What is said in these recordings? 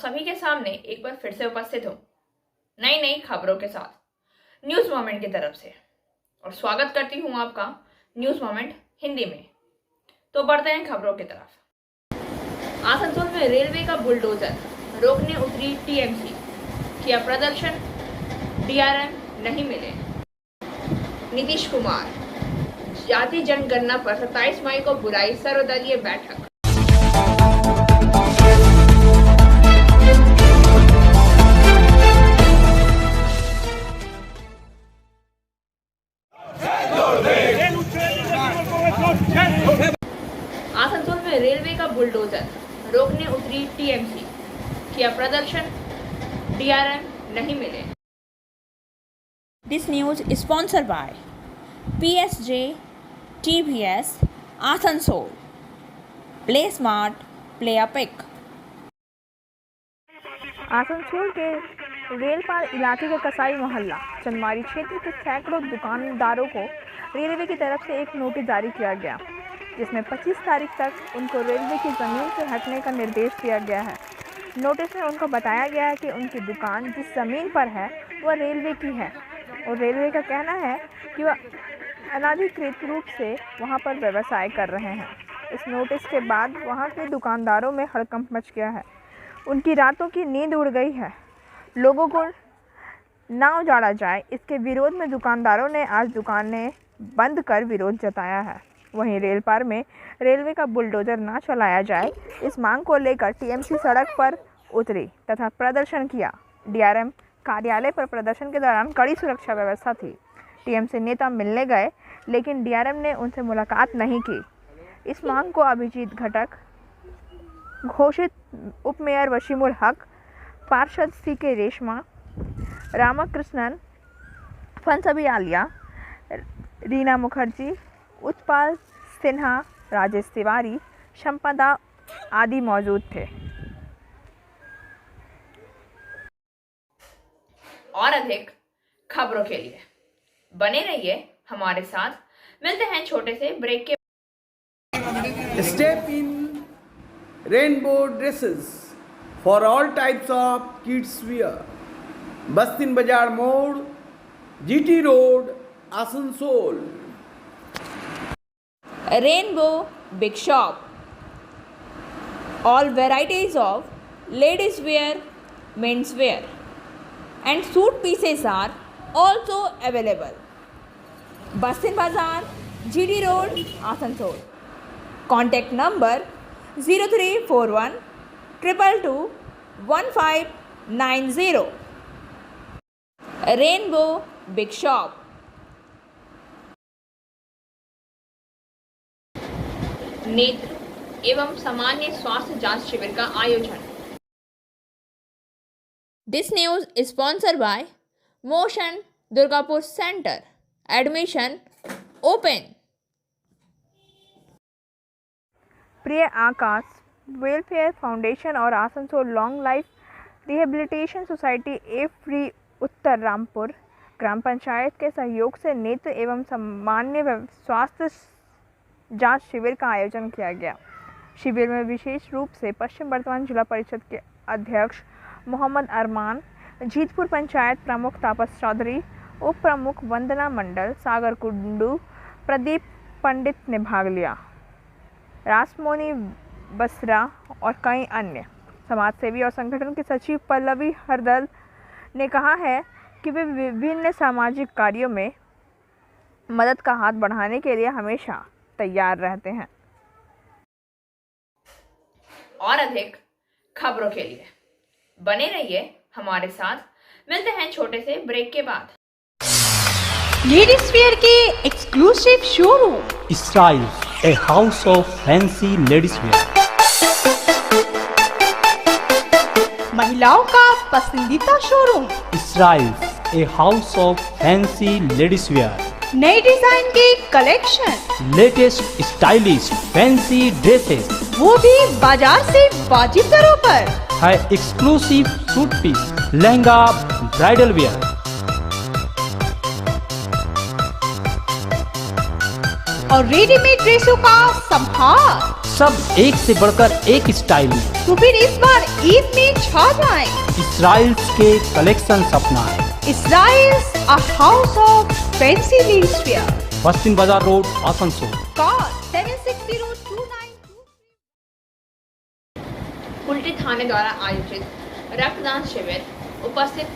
सभी के सामने एक बार फिर से उपस्थित हूँ नई नई खबरों के साथ न्यूज़ मोमेंट की तरफ से, और स्वागत करती हूँ आपका न्यूज़ मोमेंट हिंदी में। तो बढ़ते हैं खबरों की तरफ। आसनसोल में रेलवे का बुलडोजर रोकने उतरी टीएमसी, किया प्रदर्शन, डीआरएम नहीं मिले। नीतीश कुमार, जाति जनगणना पर 27 मई को बुलाई सर्वदलीय बैठक। आसनसोल में रेलवे का बुलडोजर रोकने उतरी टीएमसी, किया प्रदर्शन, डीआरएम नहीं मिले। This news is sponsored by PSG TVS Asansol. Play smart, play a pick. Asansol के रेलपार इलाके का कसाई मोहल्ला चंदमारी क्षेत्र के सैकड़ों दुकानदारों को रेलवे की तरफ से एक नोटिस जारी किया गया, जिसमें 25 तारीख तक उनको रेलवे की ज़मीन से हटने का निर्देश दिया गया है। नोटिस में उनको बताया गया है कि उनकी दुकान जिस ज़मीन पर है वह रेलवे की है और रेलवे का कहना है कि वह अनाधिकृत रूप से वहां पर व्यवसाय कर रहे हैं। इस नोटिस के बाद वहां के दुकानदारों में हड़कंप मच गया है। उनकी रातों की नींद उड़ गई है। लोगों को ना उजाड़ा जाए, इसके विरोध में दुकानदारों ने आज दुकानें बंद कर विरोध जताया है। वहीं रेलपार में रेलवे का बुलडोजर ना चलाया जाए, इस मांग को लेकर टीएमसी सड़क पर उतरी तथा प्रदर्शन किया। डीआरएम कार्यालय पर प्रदर्शन के दौरान कड़ी सुरक्षा व्यवस्था थी। टीएमसी नेता मिलने गए, लेकिन डीआरएम ने उनसे मुलाकात नहीं की। इस मांग को अभिजीत घटक, घोषित उपमेयर वशीमुल हक, पार्षद सीके रेशमा, रामाकृष्णन, फंसबी आलिया, रीना मुखर्जी, उत्पल सिन्हा, राजेश तिवारी, संपदा आदि मौजूद थे। और अधिक खबरों के लिए बने रहिए हमारे साथ। मिलते हैं छोटे से ब्रेक के। Step in rainbow dresses for all types of kids wear. Bastin Bazaar Mode, GT Road, Asansol. Rainbow Big Shop. All varieties of ladies wear, men's wear, and suit pieces are also available. Bastin Bazaar, GD Road, Asansol. Contact number 0341 222 1590. Rainbow Big Shop. नेत्र एवं सामान्य स्वास्थ्य जांच शिविर का आयोजन। This news is sponsored by Motion Durgapur Center. Admission open. प्रिय आकाश Welfare Foundation और Asansol Long Life Rehabilitation Society ए फ्री उत्तर रामपुर ग्राम पंचायत के सहयोग से नेत्र एवं सामान्य स्वास्थ्य जांच शिविर का आयोजन किया गया। शिविर में विशेष रूप से पश्चिम वर्तमान जिला परिषद के अध्यक्ष मोहम्मद अरमान, जीतपुर पंचायत प्रमुख तापस चौधरी, उप प्रमुख वंदना मंडल, सागर कुंडू, प्रदीप पंडित ने भाग लिया। रासमोनी बसरा और कई अन्य समाजसेवी और संगठन के सचिव पल्लवी हरदल ने कहा है कि वे विभिन्न सामाजिक कार्यों में मदद का हाथ बढ़ाने के लिए हमेशा तैयार रहते हैं। और अधिक खबरों के लिए बने रहिए हमारे साथ। मिलते हैं छोटे से ब्रेक के बाद। लेडीज वेयर के exclusive showroom Styles, a house of fancy ladies wear. महिलाओं का पसंदीदा showroom Styles, a house of fancy ladies wear. नए डिजाइन के collection, Latest stylish fancy dresses. वो भी बाजार से वाजिब दरों पर। है exclusive suit piece, lehenga, bridal wear. और रेडीमेड ड्रेसों का संभार। सब एक से बढ़कर एक स्टाइल में। तो फिर इस बार ईद में छा जाएं। इसराइल्स के कलेक्शन अपनाएं। Israels a house of fancy ladies Paschim Bazar Road, Asansol. Call 760292। Kulti थाने द्वारा आयोजित रक्तदान शिविर, उपस्थित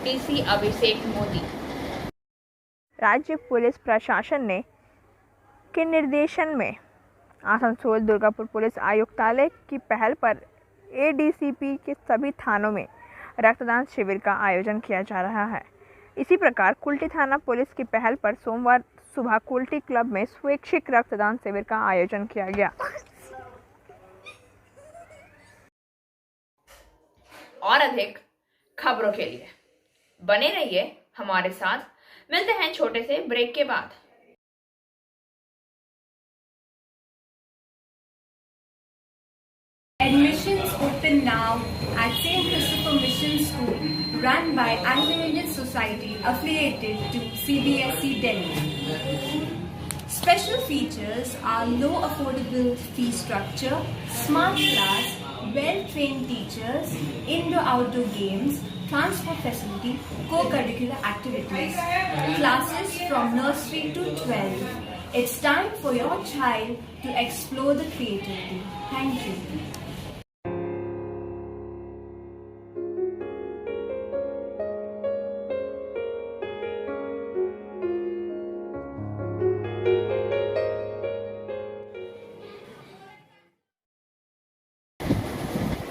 डीसी अभिषेक मोदी। राज्य पुलिस प्रशासन ने के निर्देशन में आसनसोल दुर्गापुर पुलिस आयुक्तालय की पहल पर एडीसीपी के सभी थानों में रक्तदान शिविर का आयोजन किया जा रहा है। इसी प्रकार कुल्टी थाना पुलिस की पहल पर सोमवार सुबह कुल्टी क्लब में स्वैच्छिक रक्तदान शिविर का आयोजन किया गया। और अधिक खबरों के लिए बने रहिए हमारे साथ। मिलते हैं छोटे से ब्रेक के बाद। Admissions open now at St. Christopher Mission School, run by Anglo-Indian Society affiliated to CBSE Delhi. Special features are low affordable fee structure, smart class, well-trained teachers, indoor-outdoor games, transport facility, co-curricular activities, classes from nursery to 12. It's time for your child to explore the creativity. Thank you.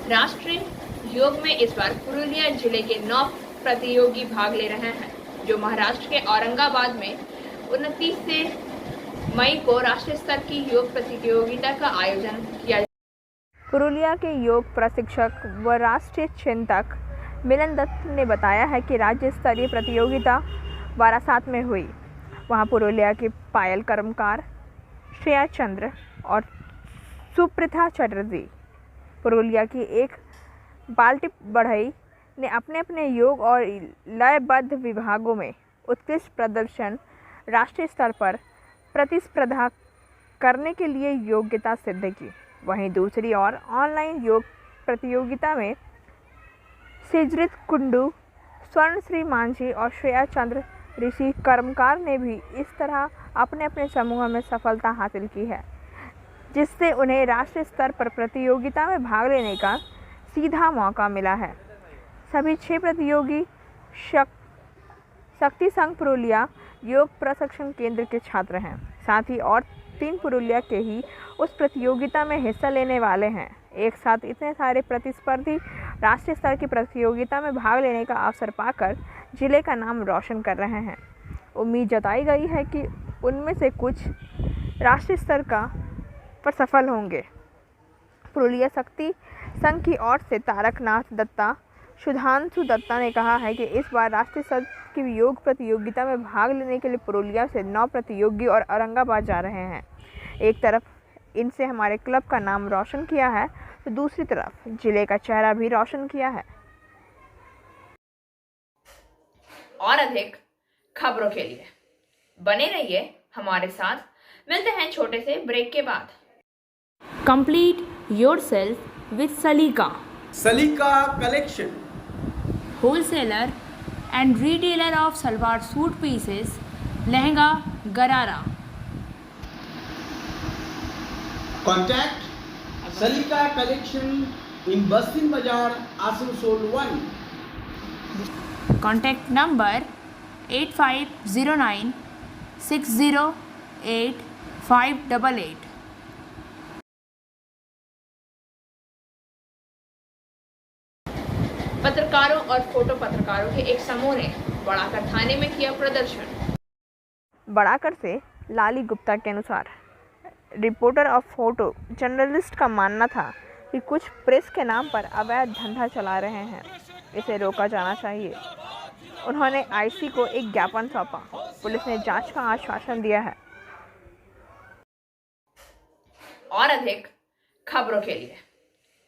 राष्ट्रीय योग में इस बार पुरुलिया जिले के 9 प्रतियोगी भाग ले रहे हैं, जो महाराष्ट्र के औरंगाबाद में 29 से मई को राष्ट्रीय स्तर की योग प्रतियोगिता का आयोजन किया। पुरुलिया के योग प्रशिक्षक व राष्ट्रीय चिंतक मिलन दत्त ने बताया है कि राज्य स्तरीय प्रतियोगिता वारासात में हुई। वहां पुरुलिया के पायल कर्मकार, श्रेया चंद्र और सुप्रीता चटर्जी, पुरुलिया की एक बाल्टी बढ़ई ने अपने अपने योग और लयबद्ध विभागों में उत्कृष्ट प्रदर्शन राष्ट्रीय स्तर पर प्रतिस्पर्धा करने के लिए योग्यता सिद्ध की। वहीं दूसरी ओर ऑनलाइन योग प्रतियोगिता में सिजरित कुंडू, स्वर्णश्री मांझी और श्रेया चंद्र ऋषि कर्मकार ने भी इस तरह अपने अपने समूह में सफलता हासिल की है, जिससे उन्हें राष्ट्रीय स्तर पर प्रतियोगिता में भाग लेने का सीधा मौका मिला है। सभी 6 प्रतियोगी शक्ति संघ पुरुलिया योग प्रशिक्षण केंद्र के छात्र हैं। साथ ही और 3 पुरुलिया के ही उस प्रतियोगिता में हिस्सा लेने वाले हैं। एक साथ इतने सारे प्रतिस्पर्धी राष्ट्रीय स्तर की प्रतियोगिता में भाग लेने का अवसर पाकर जिले का नाम रोशन कर रहे हैं। उम्मीद जताई गई है कि उनमें से कुछ राष्ट्रीय स्तर पर सफल होंगे। पुरुलिया शक्ति संघ की ओर से तारकनाथ दत्ता, सुधांशु दत्ता ने कहा है कि इस बार राष्ट्रीय स्तर की योग प्रतियोगिता में भाग लेने के लिए पुरुलिया से 9 प्रतियोगी और औरंगाबाद जा रहे हैं। एक तरफ इनसे हमारे क्लब का नाम रोशन किया है, तो दूसरी तरफ जिले का चेहरा भी रोशन किया है। और अधिक खबरों के लिए बने रहिए हमारे साथ। मिलते हैं छोटे से ब्रेक के बाद। Complete yourself with Salika, Salika collection. wholesaler and retailer of salwar suit pieces, lehenga, garara. Contact Salika collection in Bastin Bazaar, Asansol 1. Contact number 8509 608 588. पत्रकारों और फोटो पत्रकारों के एक समूह ने बड़ाकर थाने में किया प्रदर्शन। बड़ाकर से लाली गुप्ता के अनुसार रिपोर्टर और फोटो जर्नलिस्ट का मानना था कि कुछ प्रेस के नाम पर अवैध धंधा चला रहे हैं, इसे रोका जाना चाहिए। उन्होंने आईसी को एक ज्ञापन सौंपा। पुलिस ने जांच का आश्वासन दिया है। और अधिक खबरों के लिए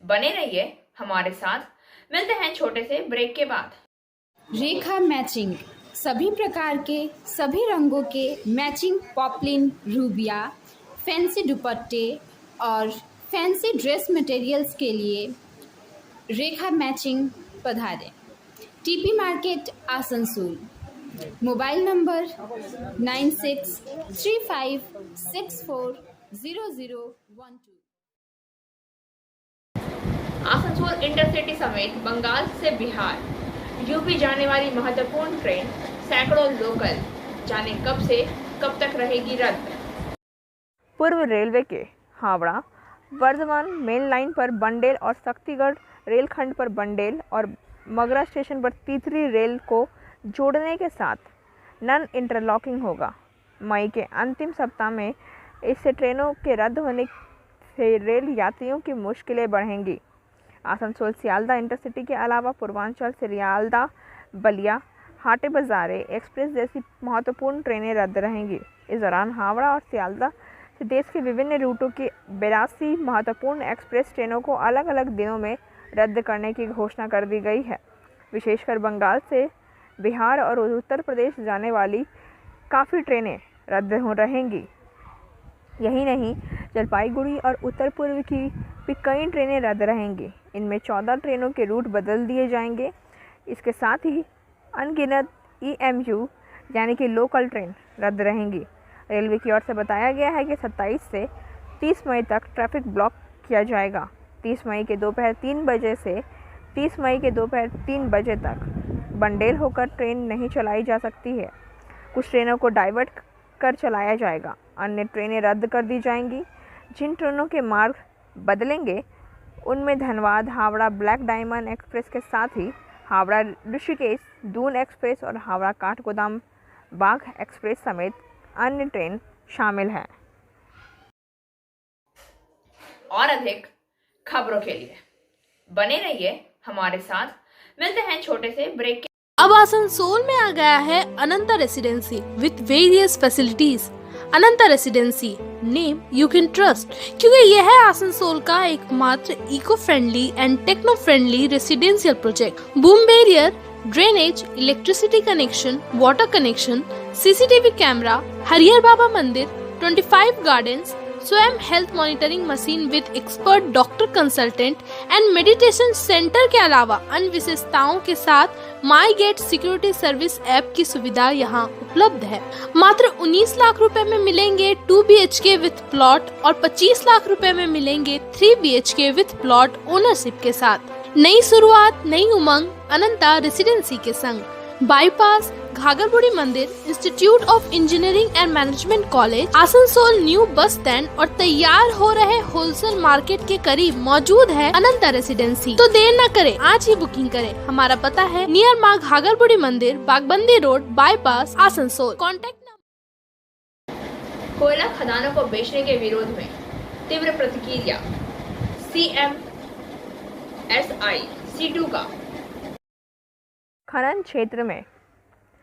बने रहिए हमारे साथ। मिलते हैं छोटे से ब्रेक के बाद। रेखा मैचिंग, सभी प्रकार के सभी रंगों के मैचिंग पॉपलिन, रूबिया, फैंसी दुपट्टे और फैंसी ड्रेस मटेरियल्स के लिए रेखा मैचिंग पधारें। TP market Asansol. Mobile number 9635640012। Asansol intercity समेत बंगाल से बिहार यूपी जाने वाली महत्वपूर्ण ट्रेन सैकड़ों लोकल जाने कब से कब तक रहेगी रद्द। पूर्व रेलवे के हावड़ा वर्धमान मेन लाइन पर बंडेल और शक्तिगढ़ रेलखंड पर बंडेल और मगरा स्टेशन पर तीसरी रेल को जोड़ने के साथ नन इंटरलॉकिंग होगा। मई के अंतिम सप्ताह में इससे ट्रेनों के रद्द होने से रेल यात्रियों की मुश्किलें बढ़ेंगी। आसनसोल सियालदा इंटरसिटी के अलावा पूर्वांचल से सियालदा बलिया हाटे बाजारे एक्सप्रेस जैसी महत्वपूर्ण ट्रेनें रद्द रहेंगी। इस दौरान हावड़ा और सियालदा से देश के विभिन्न रूटों की 82 महत्वपूर्ण एक्सप्रेस ट्रेनों को अलग अलग दिनों में रद्द करने की घोषणा कर दी गई है। विशेषकर बंगाल से बिहार और उत्तर प्रदेश जाने वाली काफ़ी ट्रेनें रद्द हो रहेंगी। यही नहीं, जलपाईगुड़ी और उत्तर पूर्व की भी कई ट्रेनें रद्द रहेंगी। इनमें 14 ट्रेनों के रूट बदल दिए जाएंगे। इसके साथ ही अनगिनत EMU यानी कि लोकल ट्रेन रद्द रहेंगी। रेलवे की ओर से बताया गया है कि 27 से 30 मई तक ट्रैफिक ब्लॉक किया जाएगा। 30 मई के दोपहर 3 बजे से 30 मई के दोपहर 3 बजे तक बंडेल होकर ट्रेन नहीं चलाई जा सकती है। कुछ ट्रेनों को डाइवर्ट कर चलाया जाएगा, अन्य ट्रेनें रद्द कर दी जाएंगी। जिन ट्रेनों के मार्ग बदलेंगे उनमें Dhanbad Howrah black diamond express के साथ ही हावड़ा ऋषिकेश दून एक्सप्रेस और हावड़ा काठगोदाम बाग एक्सप्रेस समेत अन्य ट्रेन शामिल हैं। और अधिक खबरों के लिए बने रहिए हमारे साथ। मिलते हैं छोटे से ब्रेक के। अब आसनसोल में आ गया है Ananta Residency with various facilities. Ananta Residency name you can trust, क्योंकि यह है आसनसोल का एकमात्र eco friendly and techno friendly residential project. Boom barrier, drainage, electricity connection, water connection, CCTV camera, Harihar Baba Mandir, 25 gardens, स्वयं health monitoring machine with expert doctor consultant and meditation centre के अलावा अन्य विशेषताओं के साथ My Gate security service app की सुविधा यहाँ उपलब्ध है। मात्र 19 लाख रुपए में मिलेंगे 2 BHK विथ प्लॉट और 25 लाख रुपए में मिलेंगे 3 BHK विथ प्लॉट ओनरशिप के साथ। नई शुरुआत, नई उमंग अनंता रेसिडेंसी के संग। बाईपास घाघरबुड़ी मंदिर, institute of engineering and management college, Asansol new bus stand और तैयार हो रहे होलसेल मार्केट के करीब मौजूद है अनंता रेसिडेंसी। तो देर न करें, आज ही बुकिंग करें। हमारा पता है near Maa Ghagharburi Mandir, Bagbandi road, bypass, Asansol. Contact number. कोयला खदानों को बेचने के विरोध में तीव्र प्रतिक्रिया। CMSI C2 का खनन क्षेत्र में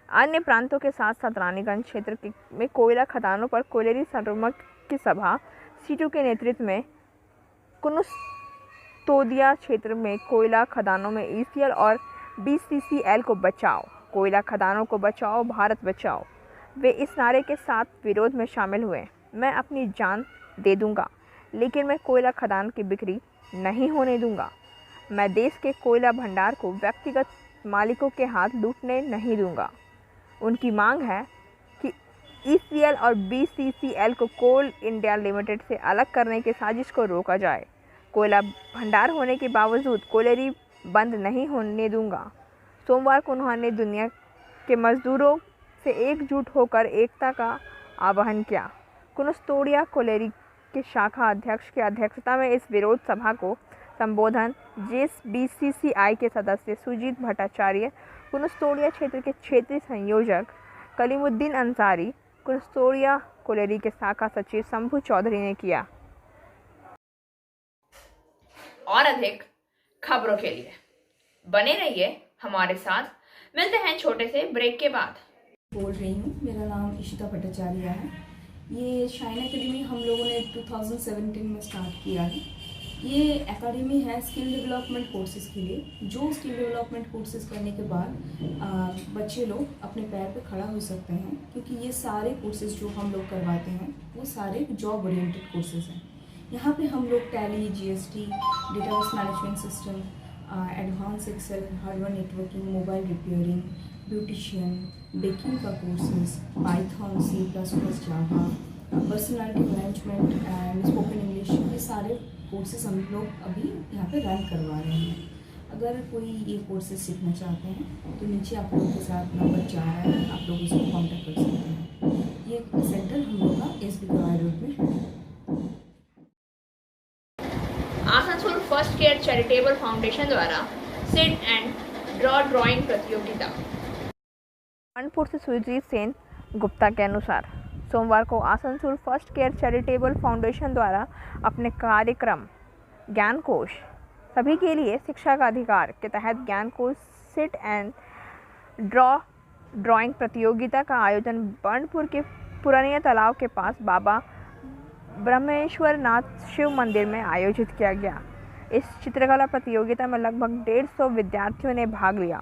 अन्य प्रांतों के साथ साथ रानीगंज क्षेत्र में कोयला खदानों पर कोयलेरी संगमक की सभा C2 के नेतृत्व में कुनुस्तोदिया क्षेत्र में कोयला खदानों में ECL और BCCL को बचाओ, कोयला खदानों को बचाओ, भारत बचाओ। वे इस नारे के साथ विरोध में शामिल हुए। मैं अपनी जान दे दूंगा, लेकिन मैं कोयला खदान की बिक्री नहीं होने दूंगा। मैं देश के कोयला भंडार को व्यक्तिगत मालिकों के हाथ लूटने नहीं दूंगा। उनकी मांग है कि ECL और BCCL को कोल इंडिया लिमिटेड से अलग करने की साजिश को रोका जाए। कोयला भंडार होने के बावजूद कोयलेरी बंद नहीं होने दूंगा। सोमवार को उन्होंने दुनिया के मजदूरों से एकजुट होकर एकता का आह्वान किया। कुनुस्तोदिया कोयलेरी के शाखा अध्यक्ष की अध्यक्षता में इस विरोध सभा को संबोधन BCCI के सदस्य सुजीत भट्टाचार्य, कुनुस्तोदिया क्षेत्र के क्षेत्रीय संयोजक कलीमुद्दीन अंसारी, कुनुस्तोदिया कोयलेरी के शाखा सचिव शंभू चौधरी ने किया। और अधिक खबरों के लिए बने रहिए हमारे साथ। मिलते हैं छोटे से ब्रेक के बाद। बोल रही हूँ, मेरा नाम इशिता भट्टाचार्य है। ये शाइन एकेडमी हम लोगों ने 2017 में स्टार्ट किया है। ये एकेडमी है स्किल डेवलपमेंट कोर्सेज़ के लिए। जो स्किल डेवलपमेंट कोर्सेज़ करने के बाद बच्चे लोग अपने पैर पे खड़ा हो सकते हैं, क्योंकि ये सारे कोर्सेज़ जो हम लोग करवाते हैं वो सारे जॉब ओरिएंटेड कोर्सेज़ हैं। यहाँ पे हम लोग Tally, GST, database management system, advance Excel, hardware networking, mobile repairing, beautician, baking का courses, Python, C++, Java, personality management and spoken English, ये सारे कोर्सेज हम लोग अभी यहाँ पे रन करवा रहे हैं। अगर कोई ये कोर्सेज सीखना चाहते हैं तो नीचे आप लोगों के साथ नंबर जा रहा है, आप लोग इसको कांटेक्ट कर सकते हैं। ये सेंटर हम लोग का SB कवाई रोड में है। Asansol first care charitable foundation द्वारा सिट एंड ड्रॉ ड्राइंग प्रतियोगिता। कानपुर से सुरजीत सेन गुप्ता के अनुसार सोमवार को Asansol first care charitable foundation द्वारा अपने कार्यक्रम ज्ञान कोश सभी के लिए शिक्षा का अधिकार के तहत ज्ञान कोश सिट एंड ड्रॉ ड्राइंग प्रतियोगिता का आयोजन बर्नपुर के पुरानिया तालाब के पास बाबा ब्रह्मेश्वर नाथ शिव मंदिर में आयोजित किया गया। इस चित्रकला प्रतियोगिता में लगभग 150 विद्यार्थियों ने भाग लिया।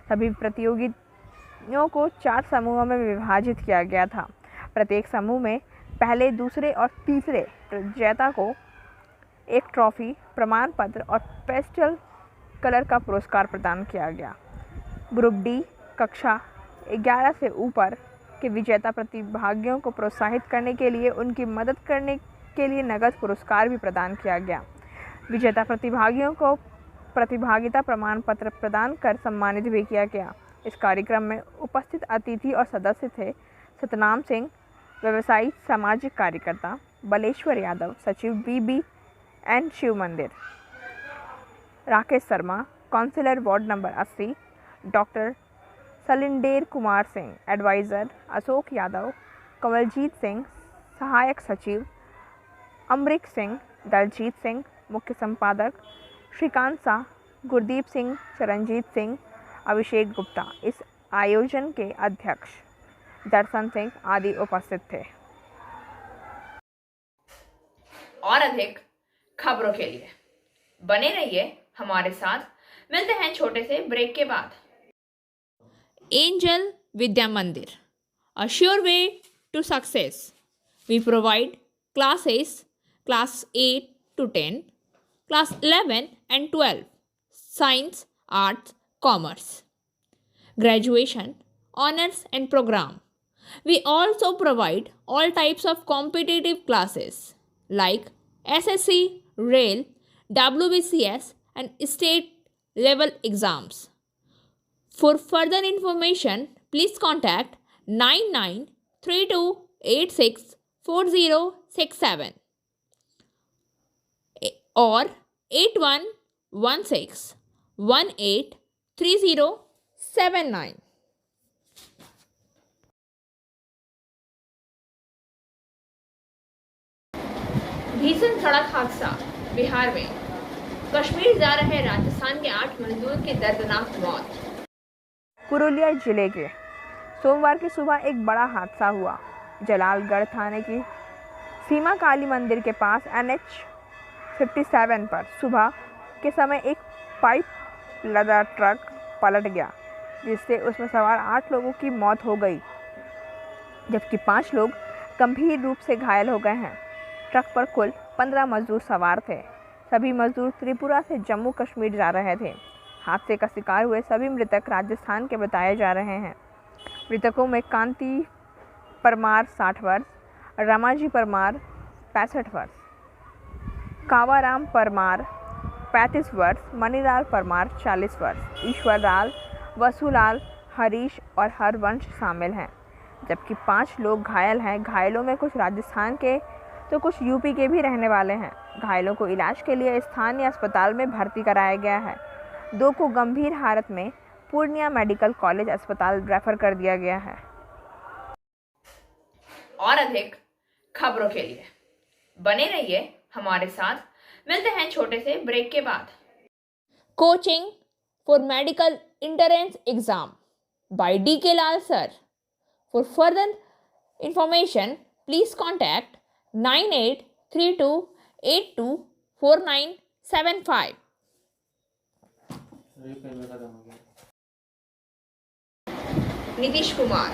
सभी प्रतियोगियों को 4 समूहों में विभाजित किया गया था। प्रत्येक समूह में पहले, दूसरे और तीसरे विजेता को एक ट्रॉफी, प्रमाण पत्र और पेस्टल कलर का पुरस्कार प्रदान किया गया। ग्रुप डी कक्षा 11 से ऊपर के विजेता प्रतिभागियों को प्रोत्साहित करने के लिए उनकी मदद करने के लिए नगद पुरस्कार भी प्रदान किया गया। विजेता प्रतिभागियों को प्रतिभागिता प्रमाण पत्र प्रदान कर सम्मानित भी किया गया। इस कार्यक्रम में उपस्थित अतिथि और सदस्य थे सतनाम सिंह, व्यवसायी सामाजिक कार्यकर्ता, बलेश्वर यादव, सचिव BBN Shiv Mandir, Rakesh Sharma, councillor ward number 80, doctor Salinder Kumar Singh, adviser Ashok Yadav, Kanwaljit Singh, सहायक सचिव अमरिक सिंह, दलजीत सिंह, मुख्य संपादक श्रीकांत शाह, गुरदीप सिंह, चरणजीत सिंह, अभिषेक गुप्ता, इस आयोजन के अध्यक्ष दर्शन सिंह आदि उपस्थित थे। और अधिक खबरों के लिए बने रहिए हमारे साथ। मिलते हैं छोटे से ब्रेक के बाद। Angel Vidya Mandir, a sure way to success. We provide classes class 8 to 10, class 11 and 12, science, arts, commerce, graduation, honors and program. We also provide all types of competitive classes like SSC, Rail, WBCS and state level exams. For further information, please contact 9932864067 or 8116183079. भीषण सड़क हादसा बिहार में। कश्मीर जा रहे राजस्थान के 8 मजदूर की दर्दनाक मौत। पुरुलिया जिले के सोमवार की सुबह एक बड़ा हादसा हुआ। जलालगढ़ थाने की सीमा काली मंदिर के पास NH 57 पर सुबह के समय एक पाइप लदा ट्रक पलट गया, जिससे उसमें सवार 8 लोगों की मौत हो गई, जबकि 5 लोग गंभीर रूप से घायल हो गए हैं। ट्रक पर कुल 15 मजदूर सवार थे। सभी मजदूर त्रिपुरा से जम्मू कश्मीर जा रहे थे। हादसे का शिकार हुए सभी मृतक राजस्थान के बताए जा रहे हैं। मृतकों में कांति परमार 60 वर्ष, रमाजी परमार 65 वर्ष, कावाराम परमार 35 वर्ष, मनीलाल परमार 40 वर्ष, ईश्वरलाल, वसुलाल, हरीश और हरवंश शामिल हैं, जबकि 5 लोग घायल हैं। घायलों में कुछ राजस्थान के तो कुछ यूपी के भी रहने वाले हैं। घायलों को इलाज के लिए स्थानीय अस्पताल में भर्ती कराया गया है। 2 को गंभीर हालत में पूर्णिया मेडिकल कॉलेज अस्पताल रेफर कर दिया गया है। और अधिक खबरों के लिए बने रहिए हमारे साथ। मिलते हैं छोटे से ब्रेक के बाद। Coaching for medical entrance exam by DK Lal sir. For further information, please contact 9832824975. Nitish Kumar,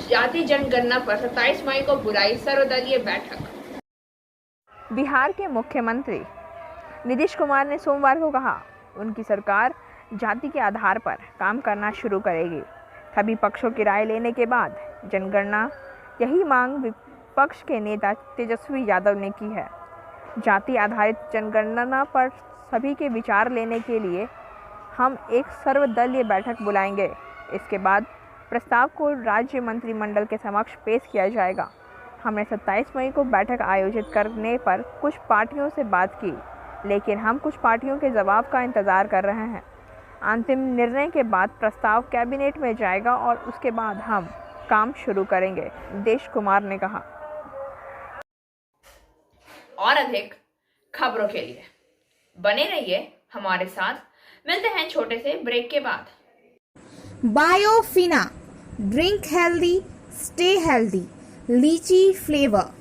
जाति जनगणना पर 27 मई को बुलाई सर्वदलीय बैठक। बिहार के मुख्यमंत्री नीतीश कुमार ने सोमवार को कहा उनकी सरकार जाति के आधार पर काम करना शुरू करेगी। सभी पक्षों की राय लेने के बाद जनगणना, यही मांग विपक्ष के नेता तेजस्वी यादव ने की है। जाति आधारित जनगणना पर सभी के विचार लेने के लिए हम एक सर्वदलीय बैठक बुलाएंगे। इसके बाद प्रस्ताव को राज्य मंत्रिमंडल के समक्ष पेश किया जाएगा। हमने 27 मई को बैठक आयोजित करने पर कुछ पार्टियों से बात की, लेकिन हम कुछ पार्टियों के जवाब का इंतज़ार कर रहे हैं। अंतिम निर्णय के बाद प्रस्ताव कैबिनेट में जाएगा और उसके बाद हम काम शुरू करेंगे, नीतीश कुमार ने कहा। और अधिक खबरों के लिए बने रहिए हमारे साथ। मिलते हैं छोटे से ब्रेक के बाद। Biofina, drink healthy, stay healthy, litchi flavour.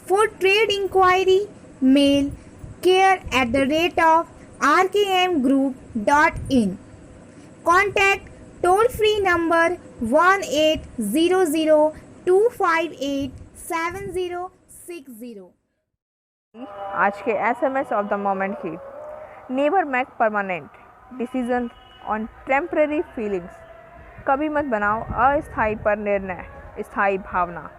For trade inquiry mail care@rkmgroup.in। Contact toll free number 1800-258-7060। आज के SMS ऑफ द मोमेंट की never make permanent decision on temporary feelings. कभी मत बनाओ अस्थायी पर निर्णय स्थायी भावना।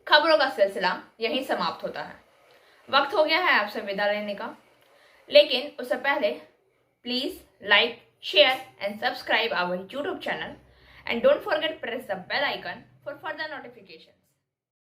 खबरों का सिलसिला यहीं समाप्त होता है। वक्त हो गया है आपसे विदा लेने का, लेकिन उससे पहले please like, share and subscribe our YouTube channel and don't forget press the bell icon for further notification.